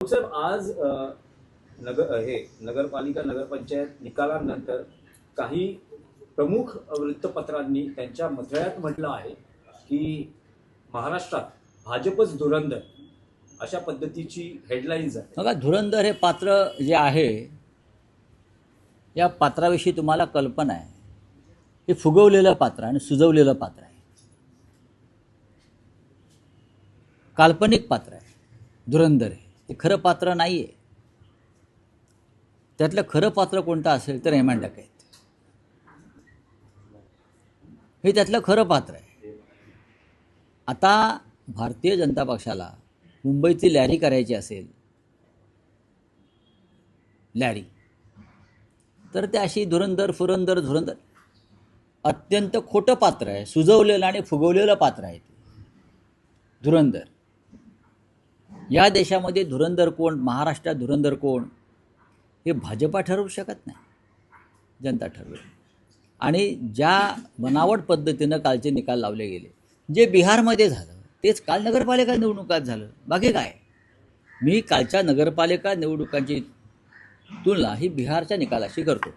साहेब आज नगरपालिका नगरपंचायत निकालानंतर काही प्रमुख वृत्तपत्रांनी त्यांच्या मथळ्यात म्हटलं आहे की महाराष्ट्रात भाजपच धुरंधर अशा पद्धतीची हेडलाईन्स आहे. बघा, धुरंधर हे पात्र जे आहे, या पात्राविषयी तुम्हाला कल्पना आहे. हे फुगवलेलं पात्र आणि सुजवलेलं पात्र आहे, काल्पनिक पात्र आहे. धुरंधर आहे, ते खरं पात्र नाही आहे. त्यातलं खरं पात्र कोणतं असेल तर हेमंत डकैत हे त्यातलं खरं पात्र आहे. आता भारतीय जनता पक्षाला मुंबईची लॅरी करायची असेल, लॅरी, तर ते अशी धुरंधर धुरंधर अत्यंत खोटं पात्र आहे, सुजवलेलं आणि फुगवलेलं पात्र आहे ते धुरंधर. या देशामध्ये धुरंधर कोण, महाराष्ट्रात धुरंधर कोण, हे भाजपा ठरवू शकत नाही, जनता ठरवेल. आणि ज्या बनावट पद्धतीनं कालचे निकाल लावले गेले, जे बिहारमध्ये झालं तेच काल नगरपालिका निवडणुकात झालं. बाकी काय, मी कालच्या नगरपालिका निवडणुकांची तुलना ही बिहारच्या निकालाशी करतो.